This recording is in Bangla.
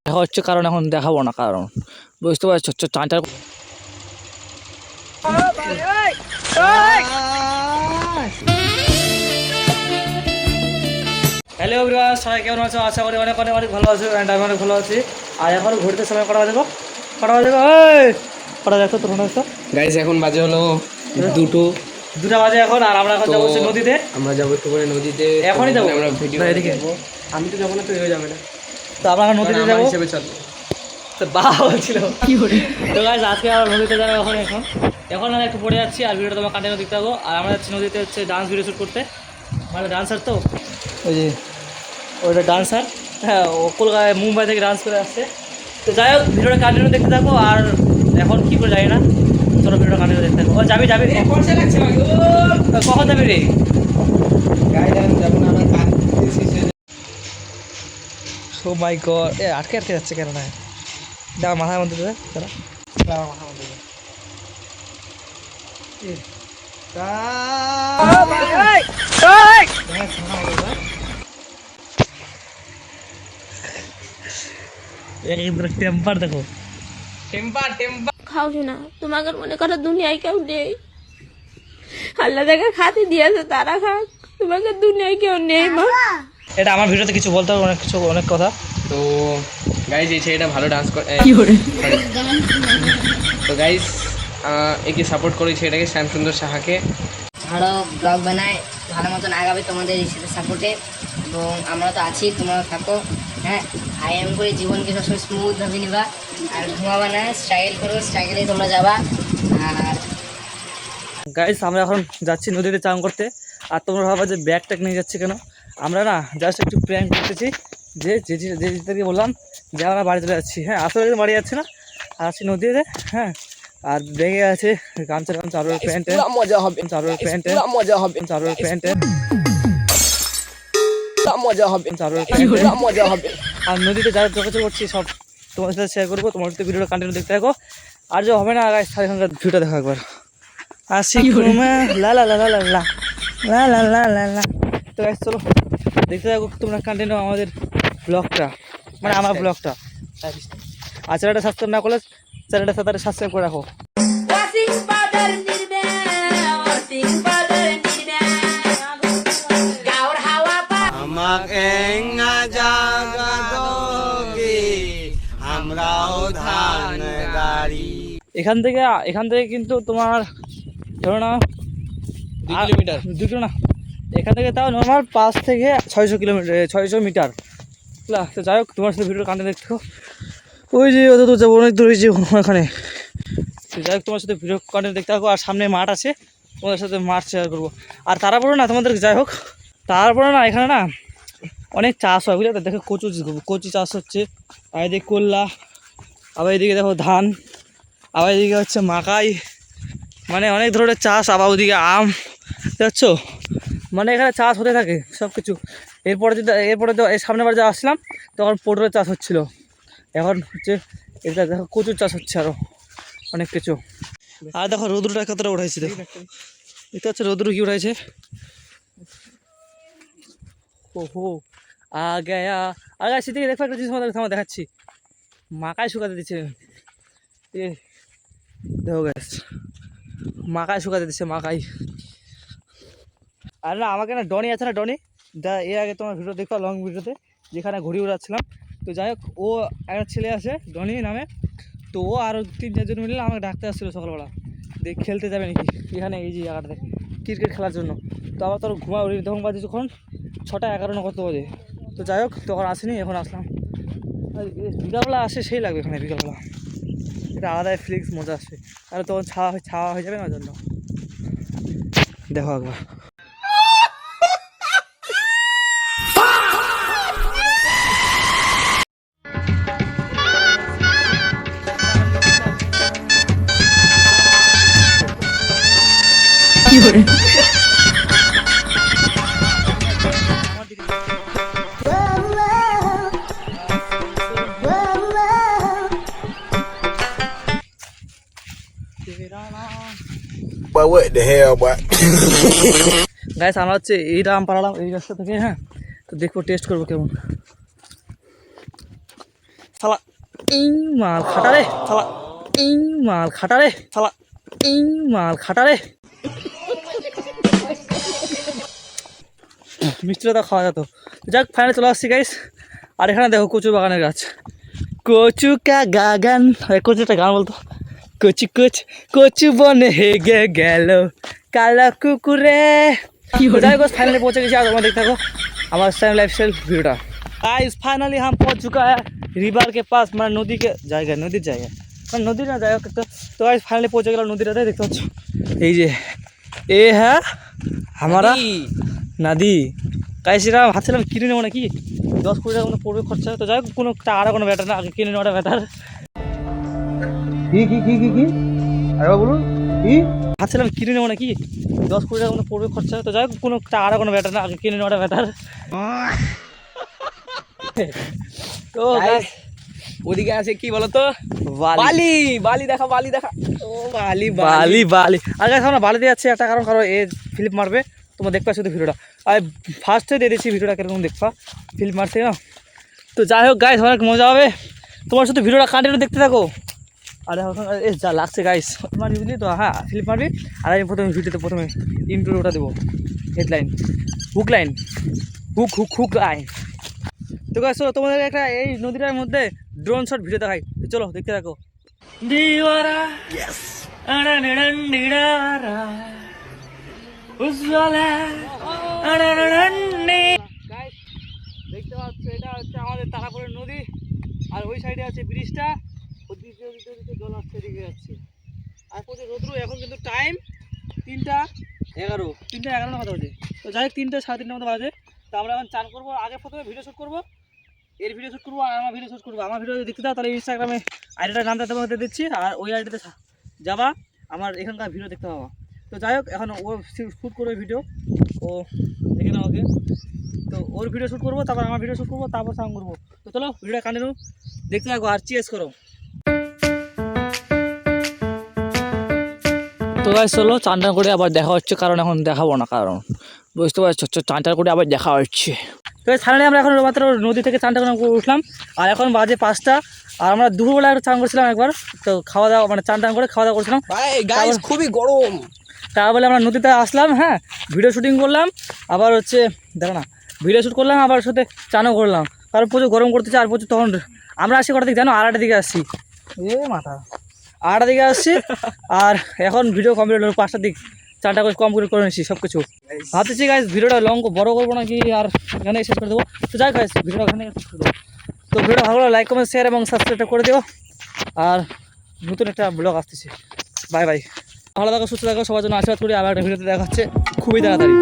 দেখা হচ্ছে, কারণ এখন দেখাবো না, কারণ বুঝতে পারছো চাঁটার। হ্যালো এভরিওয়ান, সবাই কেমন আছো? আশা করি অনেক অনেক অনেক ভালো আছো। অ্যান্ড আমি অনেক ভালো আছি। আর এখন ঘুরতে সময় কটা বাজে? কটা বাজে? কটা দেখো তো ফোন আসতো গাইস, এখন বাজে হলো দুটা বাজে এখন। আর আমরা এখন যাবো নদীতে। আমরা যাবো একটু করে নদীতে, এখনই যাবো আমরা ভিডিও এদিকে। আমি তো যাবো না, তো হয়ে যাবে না, তো আমরা এখন নদীতে যাবো হিসেবে চলো। তো বাবা বলছিল তো গাইস আজকে আমরা নদীতে যাবো। এখন আমি একটু পড়ে যাচ্ছি, আর ভিডিওটা তোমার কান্টিনিউ দেখতে থাকো। আর আমরা যাচ্ছি নদীতে হচ্ছে ডান্স ভিডিও শ্যুট করতে। মানে ডান্সার তো ওই যে ওইটা ডান্সার, হ্যাঁ, ও কলকাতায় মুম্বাই থেকে ডান্স করে আসছে। তো যাই হোক, ভিডিওটা কান্টিনিউ দেখতে থাকো। আর এখন কী করে যাই না, চলো ভিডিওটা কান্টিনিউ দেখতে থাকো। ও যাবি কখন যাবি রে? ও মাই গড, এ আটকে যাচ্ছে কেন? না দাঁড়া, মাথার মধ্যে দাঁড়া, মাথার মধ্যে টেম্পার দেখো, টেম্পার খাও না, তোমাকে মনে করো দুনিয়ায় কেউ নেই। আল্লাহ যাকে খাতে দিয়েছে তারা খাক, তোমাকে দুনিয়ায় কেউ নেই মা। এটা আমার ভিডিওতে কিছু বলতে হবে, অনেক কথা। তো গাইস, এই ছেলেটা ভালো ডান্স করে। তো গাইস, একে সাপোর্ট করে, ছেলেটাকে শ্যামসুন্দর সাহাকে। ভালো ব্লগ বানায়, ভালো মতন আগাবে তোমাদের সাথে সাপোর্টে। এবং আমরা তো আছি, তোমরা থাকো। হ্যাঁ, আইএম করে জীবনকে সবসময় স্মুথভাবে নিবা। আর ঘুমাবা না, স্ট্রাগল করো, স্ট্রাগলে তোমরা যাবা। আর গাইস, আমরা এখন যাচ্ছি নদীতে চান করতে। আর তোমরা ভাবা যে ব্যাগ ট্যাগ নিয়ে যাচ্ছে কেন? আমরা না জাস্ট একটু প্র্যাঙ্ক করতেছি। যেদিকে বললাম যে আমরা বাড়ি চলে যাচ্ছি। হ্যাঁ, আসলে বাড়ি যাচ্ছে না, আর আছি নদীতে। হ্যাঁ, আর ব্যাগে আছে গামছা চারোর প্যান্টে, মজা হবে, চারোর প্যান্টে, মজা হবে, চারোর প্যান্টে, মজা হবে, চারোর প্যান্টে। মজা হবে। আর নদীতে যা যোগাযোগ করছি সব তোমার সাথে শেয়ার করবো। তোমার সাথে ভিডিওটা কন্টিনিউ দেখতে থাকো। আর যে হবে না গাইস, এখানকার ভিডিওটা দেখো একবার। আসি লা লা লা লা লা লা লা লা লা লা লা। তো গাইস চলো দেখতে থাকো তোমরা কন্টিনিউ আমাদের ব্লগটা, মানে আমার ব্লগটা। আর চ্যানেলটা সাবস্ক্রাইব না করলে চ্যানেলটা সাথে সাবস্ক্রাইব করে রাখো। এখান থেকে কিন্তু তোমার ধরো না 2 কিলোমিটার না, এখান থেকে তাও নর্মাল 5 থেকে 600 কিলোমিটার, 600 মিটার। তো যাই হোক, তোমার সাথে ভিডিও কান্টিনিউ দেখো। ওই যে অত দূর যাবো, অনেক দূর হয়েছে ওখানে। তো যাই হোক, তোমার সাথে ভিডিও কান্টিনিউ দেখতে থাকো। আর সামনে মাঠ আছে, তোমাদের সাথে মাঠ শেয়ার করবো। আর তারপরে না তোমাদের, যাই হোক, তারপরে না এখানে না অনেক চাষ হয়, বুঝলে তো? দেখো কচু চাষ হচ্ছে, আর এদিকে করলা, আবার এদিকে দেখো ধান, আবার এদিকে হচ্ছে মাকাই, মানে অনেক ধরনের চাষ। আবার ওদিকে আম, যাচ্ছ, মানে এখানে চাষ হতে থাকে সব কিছু। এরপরে এই সামনেবার যা আসলাম তখন পটলের চাষ হচ্ছিলো। এখন হচ্ছে এটা দেখো কচুর চাষ হচ্ছে, আরও অনেক কিছু। আর দেখো রোদ্রুটা কতটা উঠাইছে, দেখো এটা হচ্ছে রোদ্রু কি উঠাইছে। ওহো আগে সেদিকে দেখো একটা জিনিস আমার দেখাচ্ছি। মাকাই শুকাতে দিচ্ছে, দেখো গ্যাস, মাকাই শুকাতে দিচ্ছে, মাকাই। আর না আমাকে না ডনি আছে না, ডনি এর আগে তোমার ভিডিও দেখো, লং ভিডিওতে, যেখানে ঘুরে উড়াচ্ছিলাম। তো যাই হোক, ও একটা ছেলে আছে ডনি নামে। তো ও আর 3-4 জন মিলে আমাকে ডাকতে আসছিলো সকালবেলা, খেলতে যাবে নাকি এখানে এই যে জায়গাটাতে, ক্রিকেট খেলার জন্য। তো আবার তোর ঘুমা উঠি, তখন বাজে যখন 6টা 11 না কত বাজে। তো যাই হোক, তখন আসেনি, এখন আসলাম। বিকালবেলা আসে সেই লাগবে এখানে, বিকালবেলা এটা আলাদাই ফিলিংস, মজা আসবে। আর তখন ছাওয়া হয়ে যাবে না, জন্য দেখো একবার। What the hell, boy? Guys, আমরা হচ্ছে এইটা আম পাড়ালাম এই রাস্তা থেকে। হ্যাঁ, তো দেখবো, টেস্ট করবো কেমন। শালা এই মাল খাটা রে, শালা এই মাল খাটা রে, শালা এই মাল খাটা রে। মিষ্টিটা তো খাওয়া যেত। যাক ফাইনালি চলে আসছি গাইস। আর এখানে দেখো কচু বাগানের গাছ, কচু কা গাগান, কচু একটা গান বলতো, কচু কচু কচু বনে হেগে গেল কালা কুকুরে। যাই হোক ফাইনালি पहुंचे গেছি। আর তোমরা দেখতে থাকো আমার स्टाइल लाइफस्टाइल वीडियोটা। गाइस फाइनली हम पहुंच चुका है रिवर के पास, মানে নদী के জায়গা, নদীর জায়গা, মানে নদী না জায়গা একটা। তো गाइस फाइनली पहुंचे গেলাম নদীটাতে, দেখতে পাচ্ছ এই যে এ হ্যাঁ हमारा নদী। গাইস এটা ভাবছিলাম কিনে নেবো নাকি, 10-20 টাকা মতো পড়বে খরচা। তো যাই হোক কোনো টাকাটা কোনো ব্যাটার না, আগে কিনে নেওয়াটা ব্যাটার। কি আরে বলুন কি ভাবছিলাম কিনে নেবো নাকি, 10-20 টাকা মতো পড়বে খরচা। তো যাই হোক কোনো টাকাটা কোনো ব্যাটার না, আগে কিনে নেওয়াটা ব্যাটার। তো গাইস ওদিকে আছে কি বলতো, বালি বালি দেখা, বালি দেখা। ও বালি বালি বালি। আর গাইস আমরা বালিতে যাচ্ছি একটা কারণ, এ ফিলিপ মারবে, তোমরা দেখবা শুধু ভিডিওটা। আর ফার্স্টে দিয়ে দিচ্ছি ভিডিওটা কিরকম দেখবা, ফিলিপ মারছে না। তো যাই হোক গাইস অনেক মজা হবে, তোমার শুধু ভিডিওটা কন্টিনিউ দেখতে থাকো। আর এ যা লাগছে গাইস মারবি বুঝলি তো, হ্যাঁ ফিলিপ মারবি। আর আমি প্রথমে ভিডিওতে প্রথমে ইন্ট্রোটা দেবো, headline, hook line, hook hook hook line. তো গাইস চলো তোমাদের একটা এই নদীটার মধ্যে ড্রোন শট ভিডিও দেখাই, চলো দেখতে থাকো। দিওয়ারা ইয়েস আড়াড়াড়াড়াড়া উজ্জ্বলা আড়াড়াড়াড়াড়া। গাইস দেখতে পাচ্ছ এটা হচ্ছে আমাদের তারাপুরের নদী, আর ওই সাইডে আছে ব্রিজটা, ওদিকে ওদিকে ওদিকে জল আসছে, এদিকে যাচ্ছে। আর প্রচুর রোদ্রু, এখন কিন্তু টাইম 3:11 মতো বাজে। তো যাই হোক 3টা 3:30 মতো বাজে। তো আমরা এখন চান করবো, আগে প্রথমে ভিডিও শ্যুট করবো, এর ভিডিও শ্যুট করবো আর আমার ভিডিও শ্যুট করবো। আমার ভিডিও যদি দেখতে দাও তাহলে ইনস্টাগ্রামে আইডিটার নামটা তোমাকে দিচ্ছি, আর ওই আইডিতে যাবা আমার এখানকার ভিডিও দেখতে পাবা। তো যাই হোক এখন ও শ্যুট করবে ভিডিও, ও দেখে নাও ওকে। তো ওর ভিডিও শ্যুট করবো, তারপর আমার ভিডিও শ্যুট করবো, তারপর সাউন্ড করবো। তো চলো ভিডিওটা কন্টিনিউ দেখতে থাকো আর চিয়ার্স করো। তো গাইস চলো চান টান করে আবার দেখা হচ্ছে, কারণ এখন দেখাবো না, কারণ বুঝতে পারছো চান টান করে আবার দেখা হচ্ছে। তো ফাইনালি আমরা এখন মাত্র নদী থেকে চান টান করে উঠলাম, আর এখন বাজে 5টা। আর আমরা দুপুরবেলা একটা চান করছিলাম একবার, তো খাওয়া দাওয়া মানে চান টান করে খাওয়া দাওয়া করছিলাম। ভাই গাইস খুবই গরম, তার বলে আমরা নদীতে আসলাম, হ্যাঁ ভিডিও শ্যুটিং করলাম, আবার হচ্ছে দেখো না ভিডিও শ্যুট করলাম, আবার সাথে চানও করলাম, কারণ প্রচুর গরম করতেছে। আর প্রচুর তখন আমরা আসছি কটার দিকে জানো, 8টার দিকে আসছি, এ মাথা 8টার দিকে আসছি। আর এখন ভিডিও কমপ্লিট হলো 5টার দিক, চানটা করে কমপ্লিট করে নিচ্ছি সব কিছু। ভাবতেছি গাইস ভিডিওটা লং বড় করবো নাকি, আর এখানে শেষ করে দেবো। তো যাই গাইস ভিডিওটা এখানে শেষ করে দেবো। তো ভিডিও ভালো লাগলে লাইক কমেন্ট শেয়ার এবং সাবস্ক্রাইবটা করে দিও। আর নতুন একটা ব্লগ আসতেছে, বাই বাই। ভালো থাকো, সুস্থ থাকো, সবার জন্য আশীর্বাদ করি। আবার একটা ভিডিওতে দেখা হচ্ছে খুবই তাড়াতাড়ি।